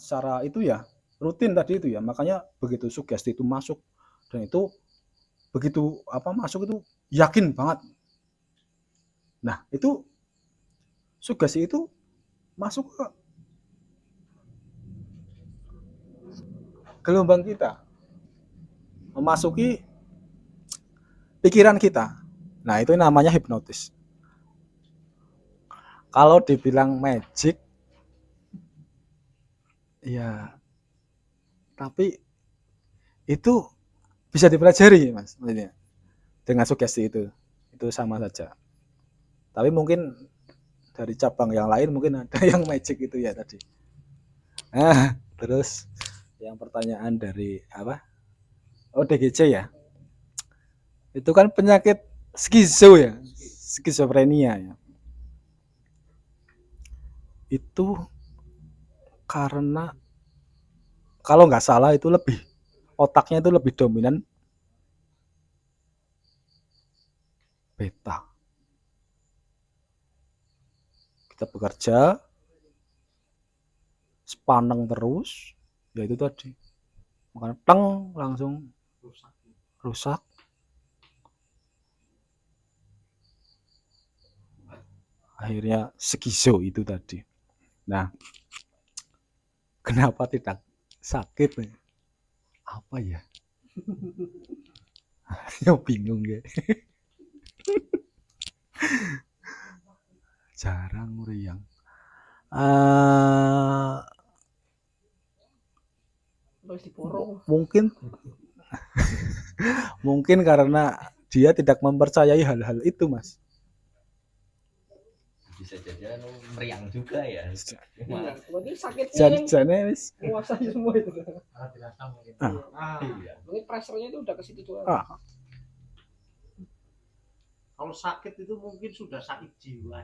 secara itu ya rutin tadi itu ya, makanya begitu sugesti itu masuk dan itu begitu masuk itu yakin banget. Nah, itu sugesti itu masuk ke gelombang kita, memasuki pikiran kita. Nah, itu namanya hipnotis. Kalau dibilang magic, ya, tapi itu bisa dipelajari, Mas, maksudnya. Dengan sugesti itu sama saja. Tapi mungkin dari cabang yang lain mungkin ada yang magic itu ya tadi. Nah, terus yang pertanyaan dari ODGJ ya. Itu kan penyakit skizo ya, skizofrenia ya. Itu karena kalau nggak salah itu otaknya itu lebih dominan beta. Kita bekerja sepaneng terus, ya itu tadi. Makanya langsung rusak. Akhirnya skizo itu tadi. Nah, kenapa tidak sakit? Apa ya? Ya bingung ya. Jarang meriang. Mungkin karena dia tidak mempercayai hal-hal itu, Mas. Bisa jadi meriang juga ya. Mungkin sakitnya Jadi menguasai semua itu. Mungkin pressure-nya itu udah ke situ juga. Kalau sakit itu mungkin sudah sakit jiwa.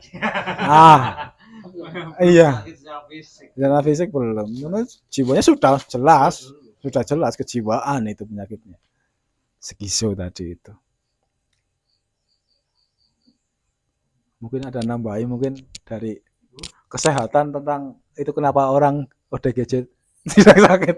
Iya. Sakit secara fisik. Secara fisik belum. Jiwanya sudah jelas kejiwaan itu penyakitnya. Skizo tadi itu. Mungkin ada nambahin mungkin dari kesehatan tentang itu kenapa orang ODGJ tidak sakit.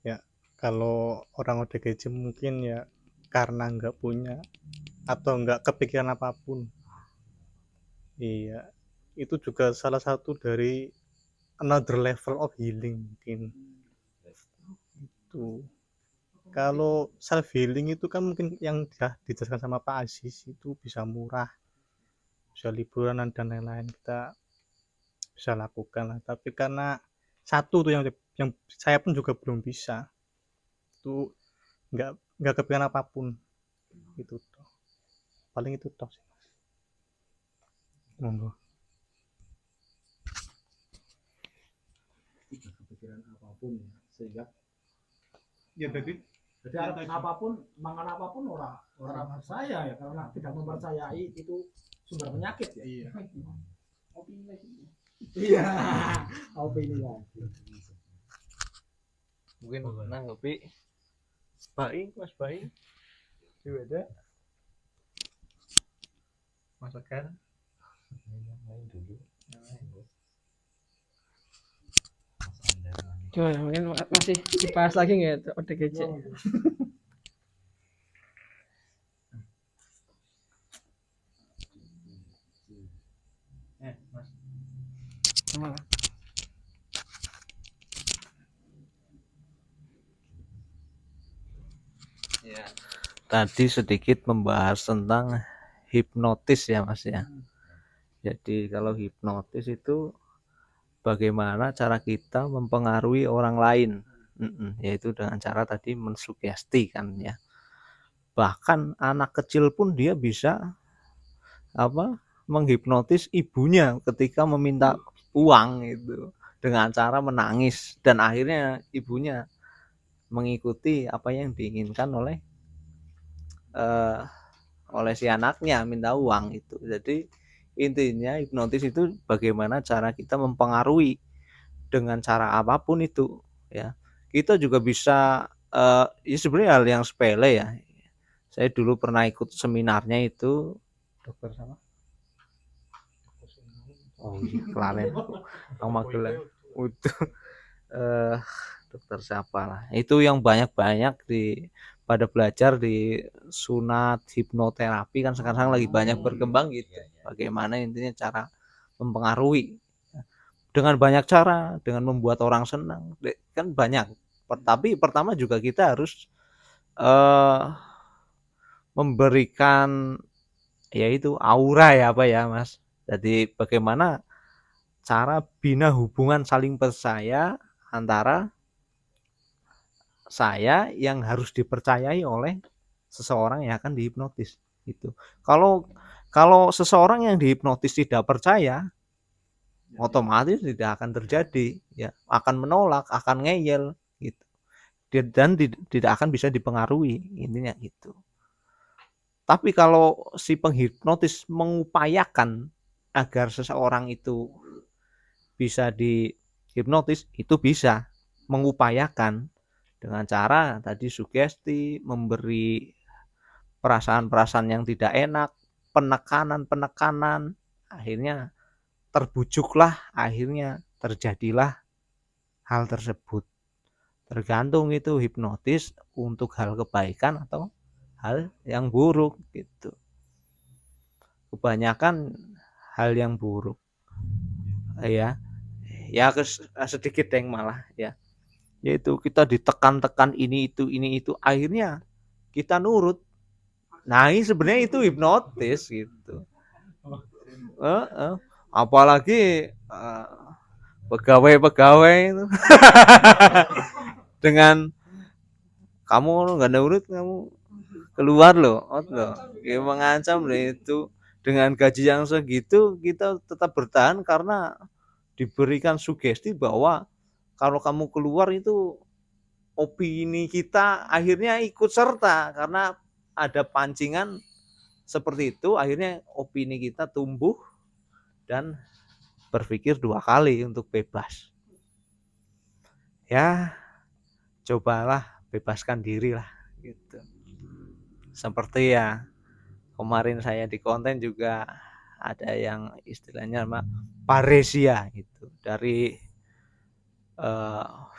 Ya, kalau orang ODGJ mungkin ya karena nggak punya atau nggak kepikiran apapun. Iya, itu juga salah satu dari another level of healing mungkin. Itu kalau self healing itu kan mungkin yang dijelaskan sama Pak Aziz itu bisa murah, bisa liburan dan lain-lain kita bisa lakukan lah. Tapi karena satu tuh yang saya pun juga belum bisa, itu nggak kepikiran apapun itu toh. Paling itu toh sih. Monggo. Tidak kepikiran apapun ya, sehingga Ya jadi apapun orang percaya ya karena tidak mempercayai itu sumber penyakit ya. Iya. Iya. Opini lagi. Mungkin nanggepi Mas Baing juga masakan main dulu. Coba mungkin masih dibahas lagi nggak ODGJ? Mas. Gimana? Ya. Tadi sedikit membahas tentang hipnotis ya Mas ya. Jadi kalau hipnotis itu bagaimana cara kita mempengaruhi orang lain, yaitu dengan cara tadi mensugesti kan ya. Bahkan anak kecil pun dia bisa menghipnotis ibunya ketika meminta uang itu dengan cara menangis dan akhirnya ibunya mengikuti apa yang diinginkan oleh si anaknya minta uang itu. Jadi intinya hipnotis itu bagaimana cara kita mempengaruhi dengan cara apapun itu ya. Kita juga bisa ya sebenarnya hal yang sepele ya. Saya dulu pernah ikut seminarnya itu dokter sama. Oh iya, kelalen. Bang Magelang. Udah eh dokter siapa lah. Itu yang banyak-banyak pada belajar di sunat hipnoterapi kan sekarang lagi banyak berkembang gitu. Bagaimana intinya cara mempengaruhi dengan banyak cara, dengan membuat orang senang. Kan banyak. Tapi pertama juga kita harus eh memberikan yaitu aura ya apa ya Mas. Jadi bagaimana cara bina hubungan saling percaya antara saya yang harus dipercayai oleh seseorang yang akan dihipnotis gitu. Kalau kalau seseorang yang dihipnotis tidak percaya, otomatis tidak akan terjadi ya, akan menolak, akan ngeyel gitu. Dan tidak akan bisa dipengaruhi intinya gitu. Tapi kalau si penghipnotis mengupayakan agar seseorang itu bisa dihipnotis, itu bisa mengupayakan dengan cara tadi sugesti, memberi perasaan-perasaan yang tidak enak, penekanan-penekanan, akhirnya terbujuklah, akhirnya terjadilah hal tersebut. Tergantung itu hipnotis untuk hal kebaikan atau hal yang buruk gitu. Kebanyakan hal yang buruk. Ya. Ya sedikit yang malah ya. Yaitu kita ditekan-tekan ini itu akhirnya kita nurut. Nah, ini sebenarnya itu hipnotis gitu. Apalagi pegawai-pegawai itu dengan kamu nggak nurut kamu keluar loh, ya mengancam loh itu. Dengan gaji yang segitu kita tetap bertahan karena diberikan sugesti bahwa kalau kamu keluar itu opini kita akhirnya ikut serta karena ada pancingan seperti itu, akhirnya opini kita tumbuh dan berpikir 2 kali untuk bebas. Ya, cobalah bebaskan diri lah gitu. Seperti ya kemarin saya di konten juga ada yang istilahnya paresia itu dari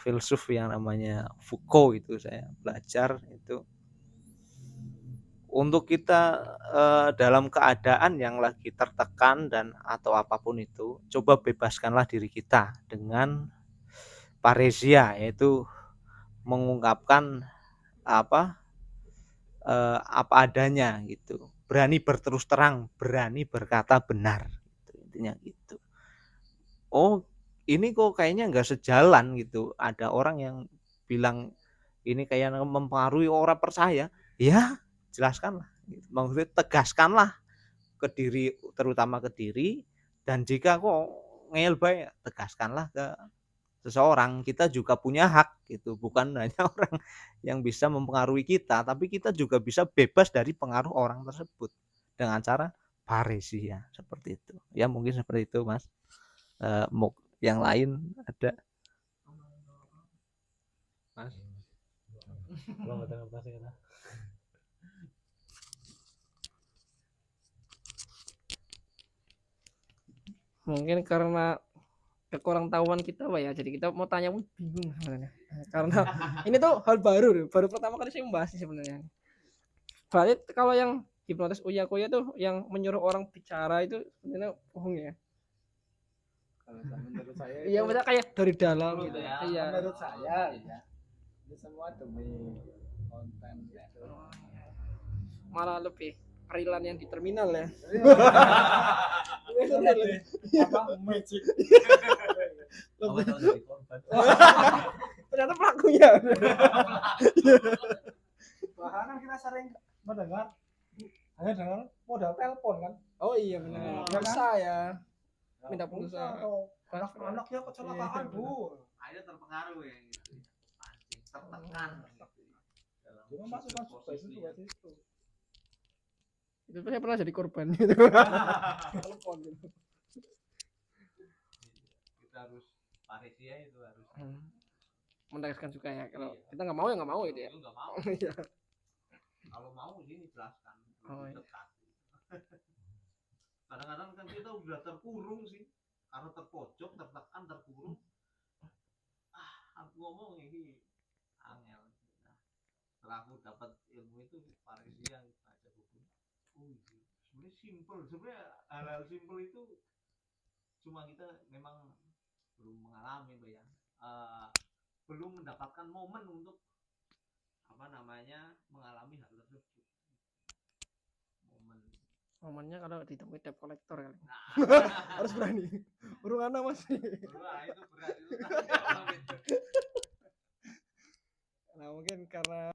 filsuf yang namanya Foucault, itu saya belajar itu untuk kita dalam keadaan yang lagi tertekan dan atau apapun itu, coba bebaskanlah diri kita dengan paresia, yaitu mengungkapkan apa adanya gitu, berani berterus terang, berani berkata benar gitu, intinya gitu. Oh ini kok kayaknya nggak sejalan gitu, ada orang yang bilang ini kayak mempengaruhi orang percaya, ya jelaskanlah gitu. Maksudnya tegaskanlah ke diri, terutama ke diri, dan jika kok ngeyel baik tegaskanlah ke seseorang. Kita juga punya hak gitu, bukan hanya orang yang bisa mempengaruhi kita, tapi kita juga bisa bebas dari pengaruh orang tersebut dengan cara paresia seperti itu ya. Mungkin seperti itu Mas. Yang lain ada Mas? Mungkin karena kekurang tahuan kita Pak ya, jadi kita mau tanya pun bingung sebenarnya. Karena ini tuh hal baru pertama kali saya membahas sebenarnya. Berarti kalau yang hipnotis Uya Kuya tuh yang menyuruh orang bicara itu sebenarnya bohong ya? Kalau menurut saya Iya, maksudnya kayak dari dalam gitu. ya, Iya. menurut saya ya itu semua demi konten gitu. Malah lebih perilan yang di terminal ya. Apa magic Ternyata pelakunya. bahkan kita sering mendengar hanya dengan modal telepon kan. Oh iya benar. Iya kan? Pulsa ya. Minta pulsa. atau anak-anaknya kecelakaan bu, Akhirnya terpengaruh ya gitu. Pancing, tertekan. cuma masukkan sukses itu buat itu. Itu saya pernah jadi korban gitu. Telepon gitu. Kita harus paresia itu harus menegaskan juga ya kalau Iya. kita nggak mau ya nggak mau gitu ya. Itu nggak mau. Iya. Kalau mau sini jelaskan Oh, lebih iya. dekat. Kadang-kadang kan kita udah terkurung sih, karena terpojok, tertekan, terkurung. Aku ngomong ini angel. Nah, setelah aku dapat ilmu itu Parisia baca buku. Oh, iya. Sebenarnya simpel. Sebenarnya hal-hal simpel itu cuma kita memang belum mengalami, Mbak ya. Belum mendapatkan momen untuk apa namanya mengalami hal tersebut. Momen. Momennya kalau ditemui debt collector kali. Nah, Harus berani. Urungan masih. wah, itu berat itu. Tanggung jawab itu. Nah, mungkin karena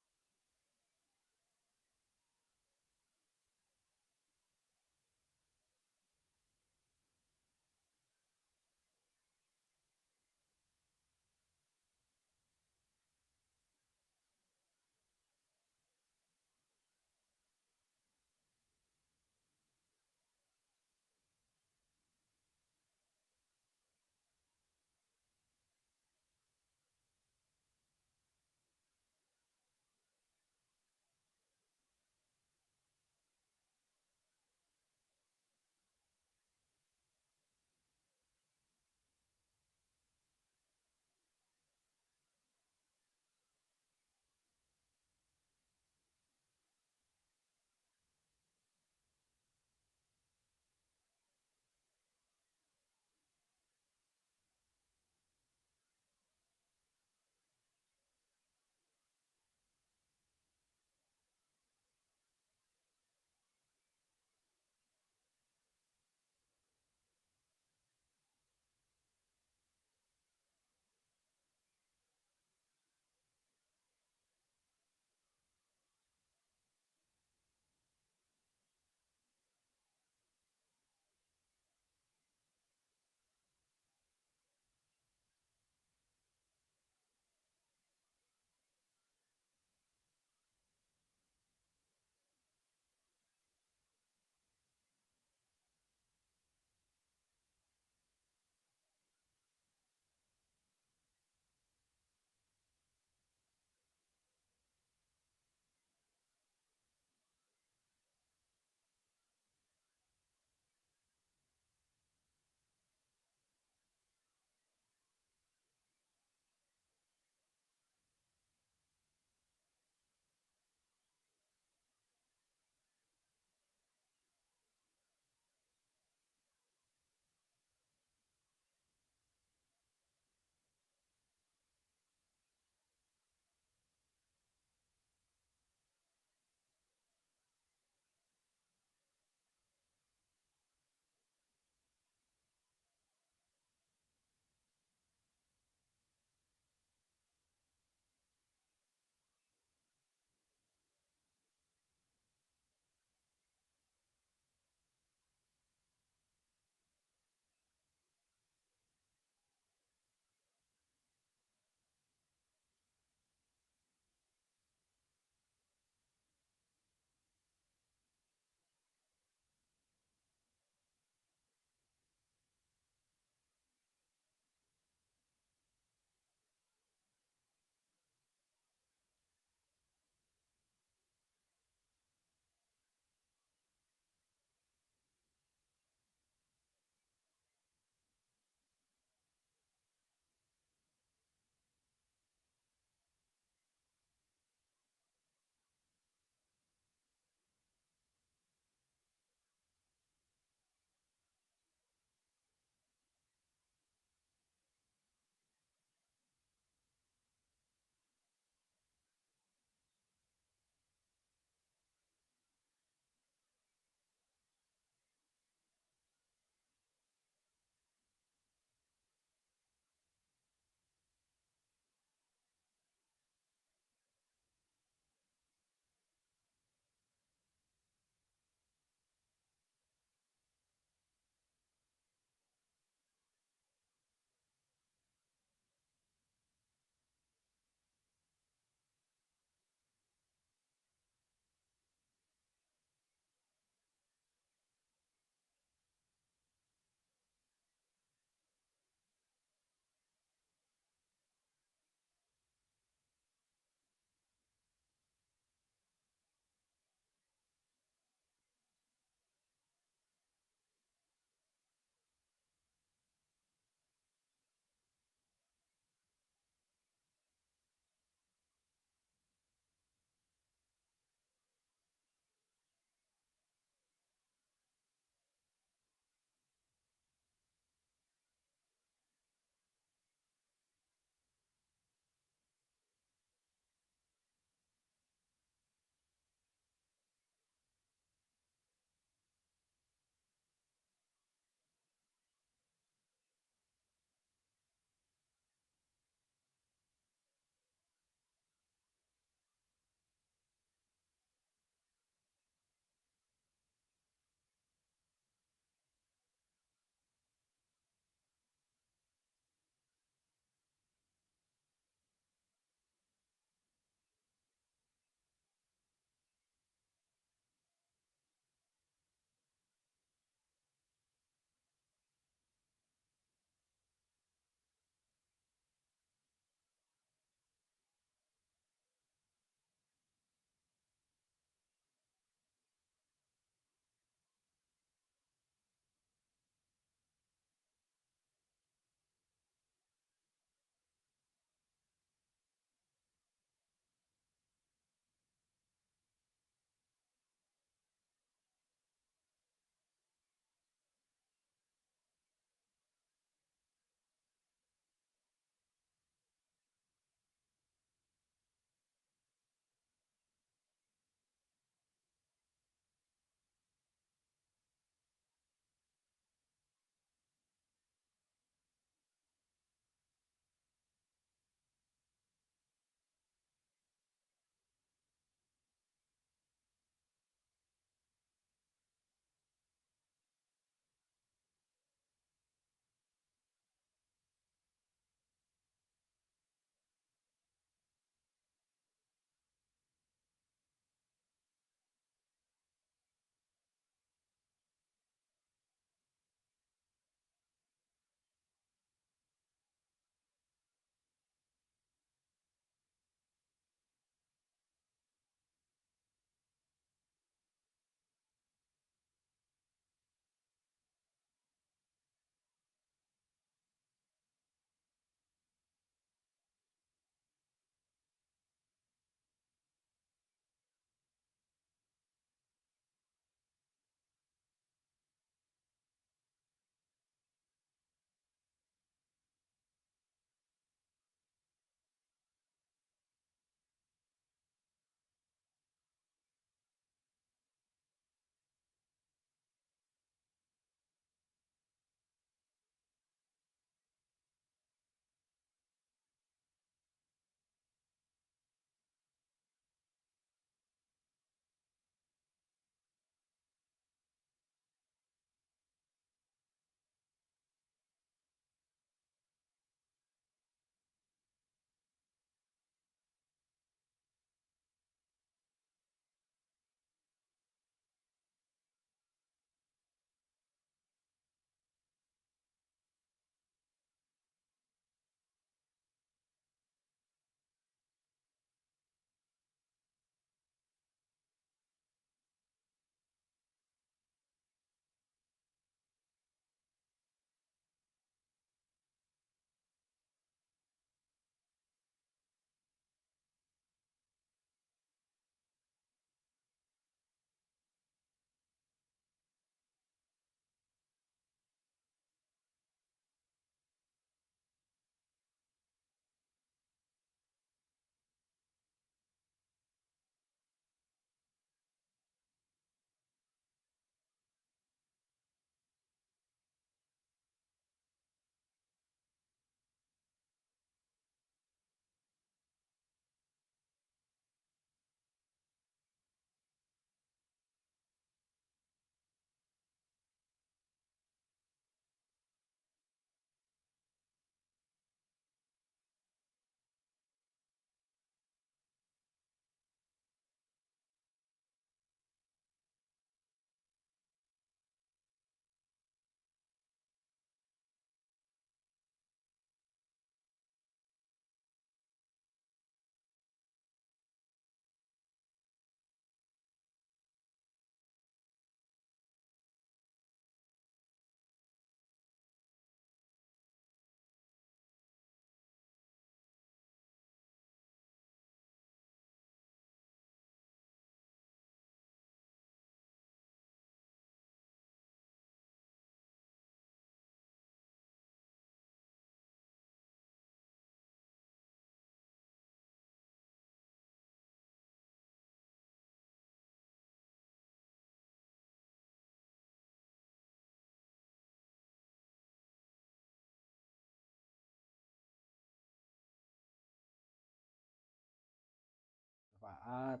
bermanfaat.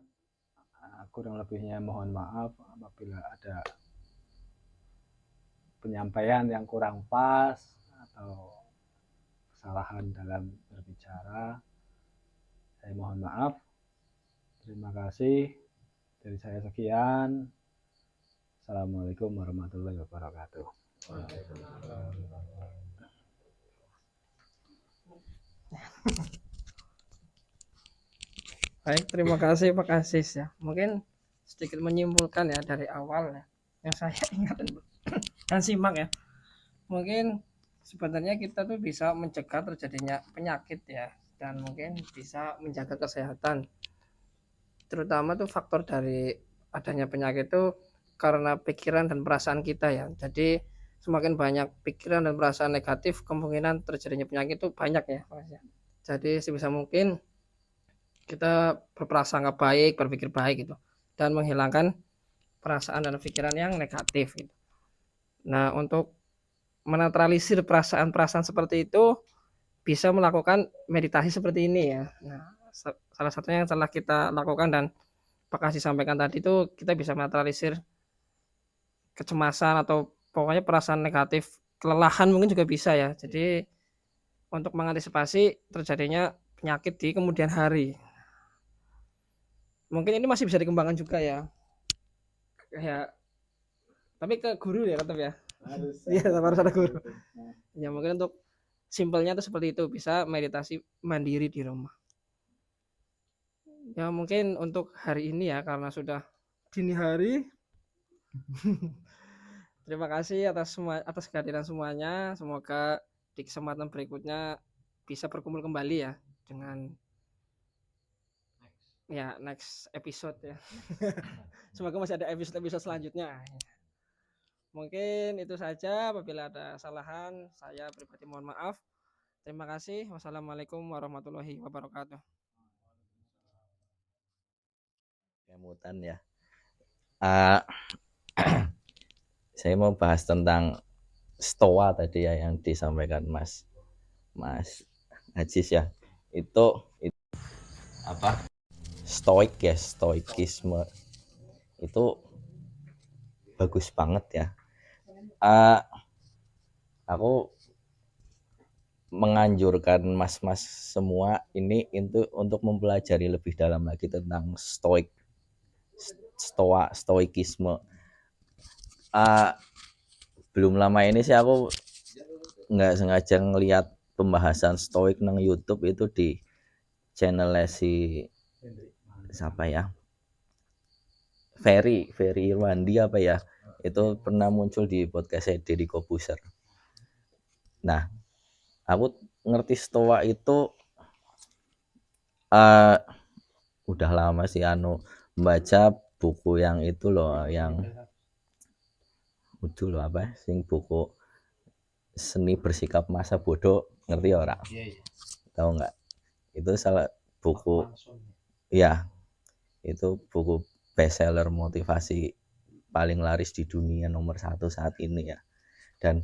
Kurang lebihnya mohon maaf apabila ada penyampaian yang kurang pas atau kesalahan dalam berbicara. Saya mohon maaf. Terima kasih. Dari saya sekian. Assalamualaikum warahmatullahi wabarakatuh. Baik, terima kasih Pak Aziz ya. Mungkin sedikit menyimpulkan ya dari awal ya, yang saya ingat dan simak ya. Mungkin sebenarnya kita tuh bisa mencegah terjadinya penyakit ya, dan mungkin bisa menjaga kesehatan. Terutama tuh faktor dari adanya penyakit itu karena pikiran dan perasaan kita ya. Jadi semakin banyak pikiran dan perasaan negatif, kemungkinan terjadinya penyakit itu banyak ya, Mas ya. Jadi sebisa mungkin kita berprasangka baik, berpikir baik gitu, dan menghilangkan perasaan dan pikiran yang negatif gitu. Nah, untuk menetralisir perasaan-perasaan seperti itu bisa melakukan meditasi seperti ini ya. Nah, salah satunya yang telah kita lakukan dan Pak Kasih sampaikan tadi itu kita bisa menetralisir kecemasan atau pokoknya perasaan negatif, kelelahan mungkin juga bisa ya. Jadi untuk mengantisipasi terjadinya penyakit di kemudian hari. Mungkin ini masih bisa dikembangkan juga ya. Kayak tapi ke guru ya tetap ya. Iya, harus ada guru. Ya mungkin untuk simpelnya itu seperti itu, bisa meditasi mandiri di rumah. Ya mungkin untuk hari ini ya karena sudah dini hari. Terima kasih atas kehadiran semuanya. Semoga di kesempatan berikutnya bisa berkumpul kembali ya dengan ya next episode ya. Semoga masih ada episode selanjutnya. Mungkin itu saja. Apabila ada kesalahan, saya pribadi mohon maaf. Terima kasih. Wassalamualaikum warahmatullahi wabarakatuh. Kemutan ya. Uh, saya mau bahas tentang stoa tadi ya yang disampaikan Mas Aziz ya. Itu apa? Stoik ya, stoikisme itu bagus banget ya. Aku menganjurkan mas-mas semua ini untuk mempelajari lebih dalam lagi tentang stoikisme. Belum lama ini sih aku nggak sengaja ngelihat pembahasan stoik nang YouTube itu di channelnya si siapa ya, Ferry Irwandi apa ya, itu pernah muncul di podcast Deddy Kobuser. Nah, aku ngerti stoa itu udah lama sih membaca buku yang itu loh, yang itu loh apa sing buku seni bersikap masa bodoh, ngerti orang? Tahu nggak? Itu salah buku ya, itu buku bestseller motivasi paling laris di dunia nomor 1 saat ini ya, dan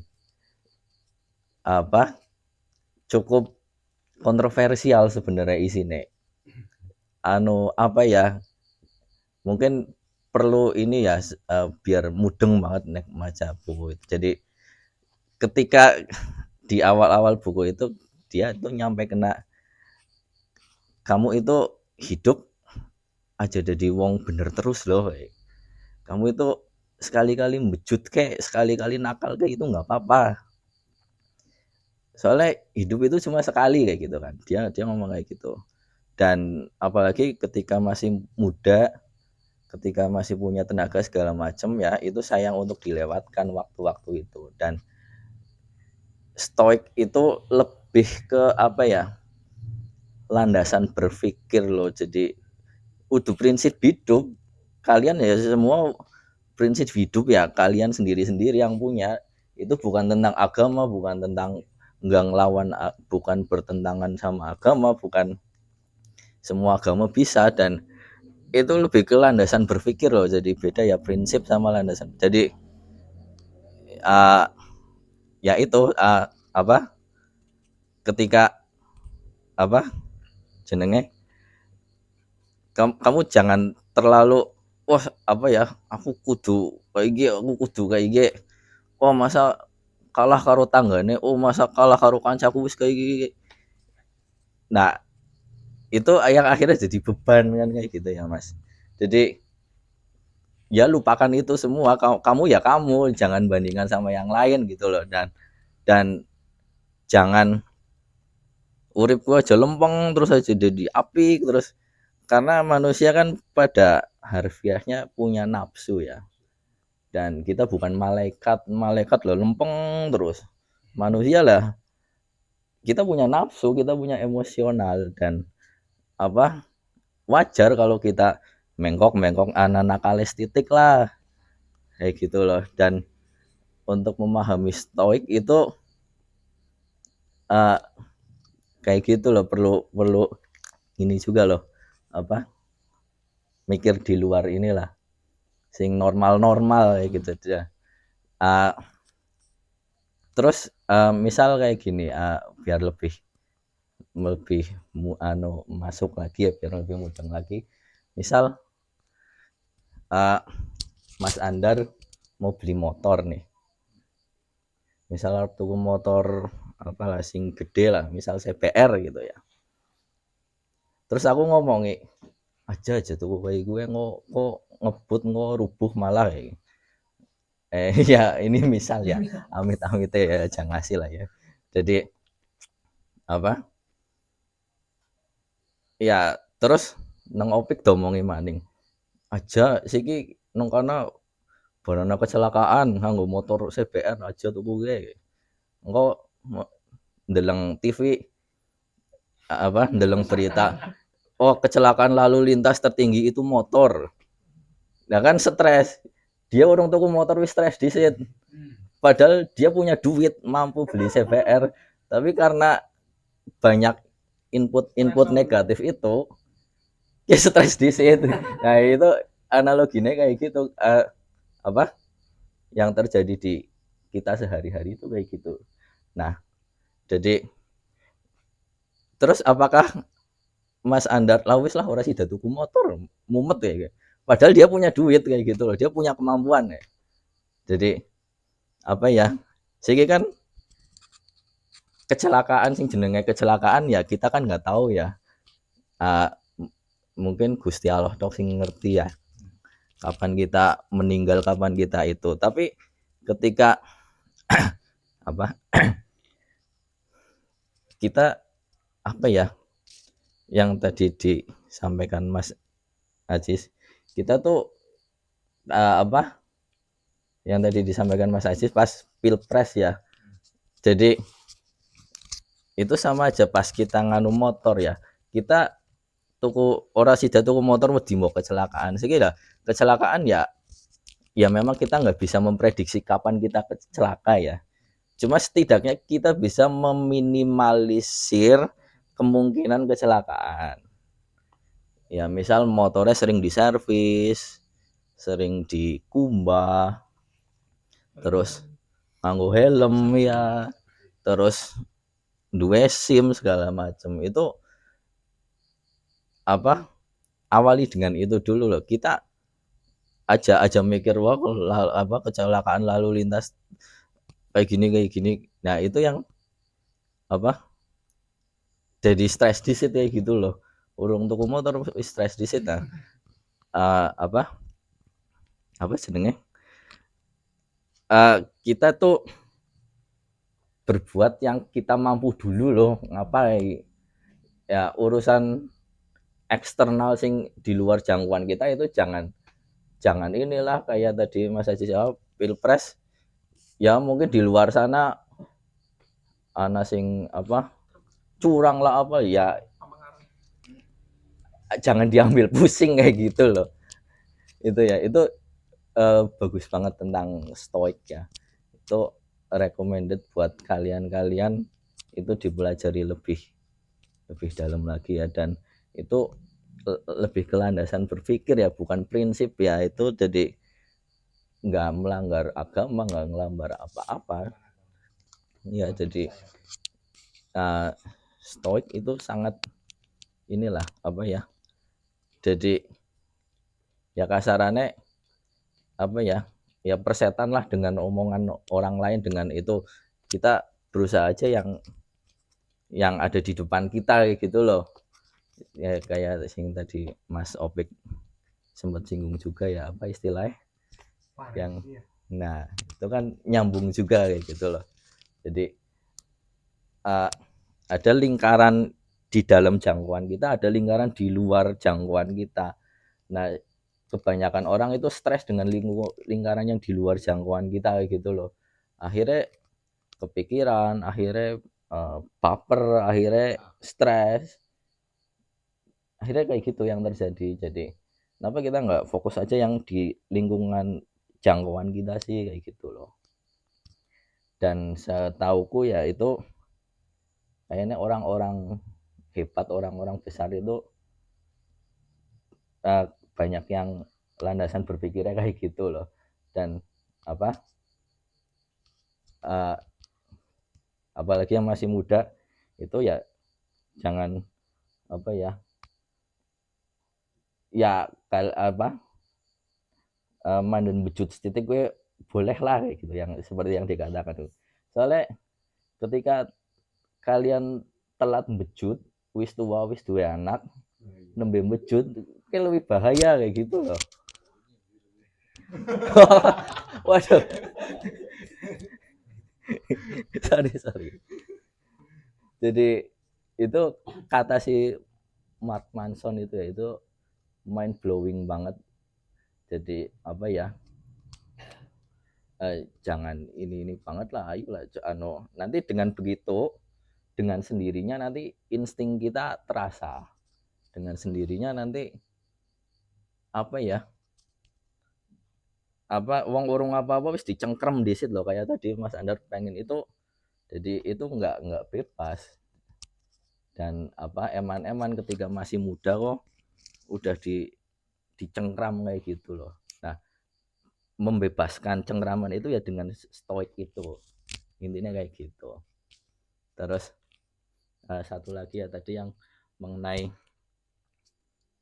apa cukup kontroversial sebenarnya isinya. Apa ya, mungkin perlu ini ya, biar mudeng banget nek maca buku itu. Jadi ketika di awal-awal buku itu dia tuh nyampe kena, kamu itu hidup aja jadi wong bener terus loh. Kamu itu sekali-kali bejut kayak, sekali-kali nakal kayak itu nggak apa-apa. Soalnya hidup itu cuma sekali kayak gitu kan. Dia ngomong kayak gitu. Dan apalagi ketika masih muda, ketika masih punya tenaga segala macam ya, itu sayang untuk dilewatkan waktu-waktu itu. Dan stoik itu lebih ke apa ya, landasan berpikir loh. Jadi udah prinsip hidup kalian ya, semua prinsip hidup ya kalian sendiri-sendiri yang punya. Itu bukan tentang agama, bukan tentang enggak ngelawan, bukan bertentangan sama agama, bukan semua agama bisa. Dan itu lebih ke landasan berpikir loh. Jadi beda ya prinsip sama landasan. Jadi ya itu apa, ketika apa jenenge kamu jangan terlalu wah apa ya aku kudu kayak gini oh masa kalah karo tanggane oh masa kalah karo kancaku wis kayak gini. Nah itu yang akhirnya jadi beban kan kayak gitu ya mas. Jadi ya lupakan itu semua kamu ya kamu jangan bandingkan sama yang lain gitu loh dan jangan urip gua aja lempeng terus aja jadi apik terus karena manusia kan pada harfiahnya punya nafsu ya dan kita bukan malaikat loh lempeng terus manusia lah kita punya nafsu kita punya emosional dan apa wajar kalau kita mengkok anak nakalis titik lah kayak gitu loh dan untuk memahami stoik itu uh, kayak gitu loh perlu ini juga loh apa mikir di luar inilah sing normal kayak gitu aja terus misal kayak gini biar lebih masuk lagi ya biar lebih mudeng lagi misal Mas Andar mau beli motor nih misal tuku motor apalah sing gede lah misal CBR gitu ya terus aku ngomongi aja tuku kayak gue kok ngebut rubuh malah kayak ya ini misal ya amit-amit ya jangan ngasih lah ya jadi apa ya terus nang opik domongi maning aja siki nang kana barana kecelakaan nganggo motor CBR aja tuku gue engko ndeleng TV apa ndeleng berita oh kecelakaan lalu lintas tertinggi itu motor nah kan stres dia orang tuku motor wis stres disit padahal dia punya duit mampu beli CBR tapi karena banyak input negatif itu ya stres disit nah itu analoginya kayak gitu apa yang terjadi di kita sehari-hari itu kayak gitu nah jadi terus apakah Mas Andar lawis lah orang sih tuku motor mumet ya padahal dia punya duit kayak gitu loh dia punya kemampuan ya jadi apa ya sehingga kan kecelakaan sing jenenge kecelakaan ya kita kan nggak tahu ya mungkin Gusti Allah tok sing ngerti ya kapan kita meninggal kapan kita itu tapi ketika apa kita apa ya yang tadi disampaikan Mas Ajis kita tuh apa yang tadi disampaikan Mas Ajis pas pilpres ya jadi itu sama aja pas kita nganu motor ya kita tuku ora sida tuku motor wedi mau kecelakaan segala kecelakaan ya memang kita nggak bisa memprediksi kapan kita celaka ya cuma setidaknya kita bisa meminimalisir kemungkinan kecelakaan ya misal motornya sering diservis sering dikumbah terus nganggo helm ya terus duwe SIM segala macam itu apa awali dengan itu dulu loh kita aja mikir wah apa kecelakaan lalu lintas kayak gini nah itu yang apa jadi stres disit kayak gitu loh urung tuku motor stres disit nah apa jenenge kita tuh berbuat yang kita mampu dulu loh ngapain ya urusan eksternal sing di luar jangkauan kita itu jangan inilah kayak tadi Mas Haji jawab pilpres ya mungkin di luar sana ana sing apa curang lah apa ya jangan diambil pusing kayak gitu loh itu ya itu bagus banget tentang stoik ya itu recommended buat kalian itu dipelajari lebih dalam lagi ya dan itu lebih ke landasan berpikir ya bukan prinsip ya itu jadi nggak melanggar agama nggak ngelambar apa-apa ya jadi stoik itu sangat inilah apa ya Jadi ya kasarannya apa ya, ya persetan lah dengan omongan orang lain, dengan itu kita berusaha aja yang ada di depan kita kayak gitu loh. Ya kayak sing tadi Mas Opik sempat singgung juga ya, apa istilahnya yang nah itu kan nyambung juga kayak gitu loh. Jadi ada lingkaran di dalam jangkauan kita, ada lingkaran di luar jangkauan kita. Nah, kebanyakan orang itu stres dengan lingkaran yang di luar jangkauan kita kayak gitu loh. Akhirnya kepikiran, akhirnya baper, akhirnya stres. Akhirnya kayak gitu yang terjadi. Jadi, kenapa kita nggak fokus aja yang di lingkungan jangkauan kita sih kayak gitu loh. Dan setauku ya itu kayaknya orang-orang hebat, orang-orang besar itu banyak yang landasan berpikirnya kayak gitu loh. Dan apa apalagi yang masih muda itu ya jangan apa ya mandan bejut setitik gue boleh lah kayak gitu, yang seperti yang dikatakan tuh. Soalnya ketika kalian telat bejut, wis tua wis duwe anak, nembe bejut kayak lebih bahaya kayak gitu loh. Waduh. sorry. Jadi itu kata si Mark Manson itu ya, itu mind blowing banget. Jadi apa ya, jangan ini banget lah, ayolah nanti dengan begitu, dengan sendirinya nanti insting kita terasa, dengan sendirinya nanti apa ya, wong urung apa-apa wis dicengkrem disit loh, kayak tadi Mas Andar pengen itu. Jadi itu nggak bebas. Dan eman-eman ketika masih muda kok udah dicengkram kayak gitu loh. Nah, membebaskan cengkraman itu ya dengan stoik itu, intinya kayak gitu. Terus satu lagi ya tadi yang mengenai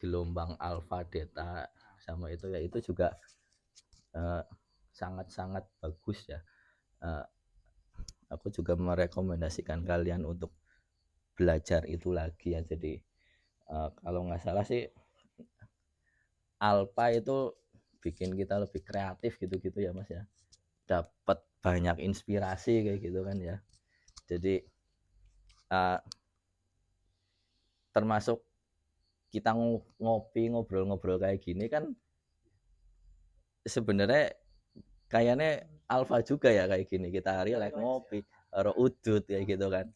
gelombang alfa delta sama itu ya, itu juga sangat-sangat bagus ya. Aku juga merekomendasikan kalian untuk belajar itu lagi ya. Jadi kalau nggak salah sih alfa itu bikin kita lebih kreatif gitu-gitu ya Mas ya, dapat banyak inspirasi kayak gitu kan ya. Jadi termasuk kita ngopi ngobrol-ngobrol kayak gini kan sebenarnya kayaknya alfa juga ya kayak gini, kita relax ngopi karo udut kayak gitu kan.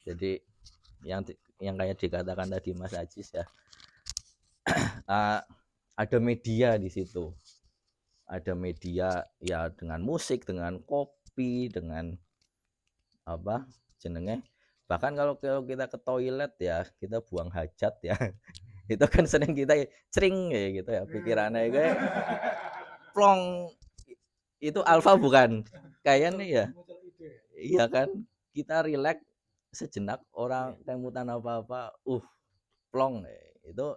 Jadi yang kayak dikatakan tadi Mas Ajis ya, ada media di situ, ada media ya, dengan musik, dengan kopi, dengan apa jenenge, bahkan kalau kita ke toilet ya, kita buang hajat ya itu kan sering kita cering kayak gitu ya, pikirannya kayak plong, itu alfa bukan kayaknya ya. Iya kan, kita relax sejenak, orang kemutan apa-apa plong, itu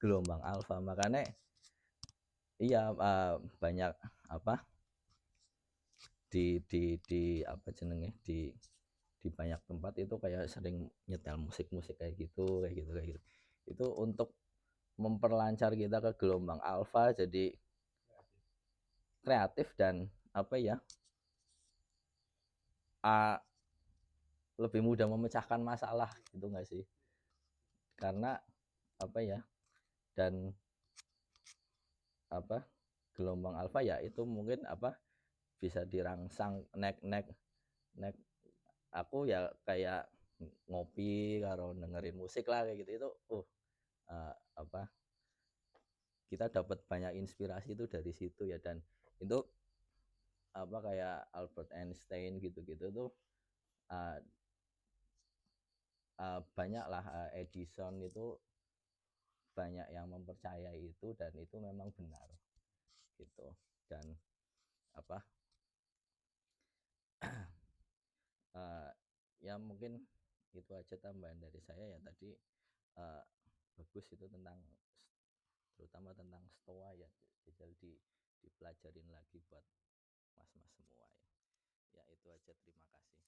gelombang alfa. Makanya iya, banyak apa di apa jenenge, di banyak tempat itu kayak sering nyetel musik kayak gitu. Itu untuk memperlancar kita ke gelombang alfa, jadi kreatif dan apa ya, lebih mudah memecahkan masalah gitu nggak sih, karena apa ya, dan gelombang alfa ya itu mungkin bisa dirangsang nek aku ya kayak ngopi karo dengerin musik lah kayak gitu, itu apa kita dapat banyak inspirasi itu dari situ ya. Dan itu kayak Albert Einstein gitu-gitu tuh banyak lah, Edison itu banyak yang mempercayai itu, dan itu memang benar gitu. Dan ya mungkin itu aja tambahan dari saya ya tadi. Bagus itu tentang terutama tentang stoa ya, jajal dipelajarin lagi buat mas-mas semua ya. Ya itu aja, terima kasih.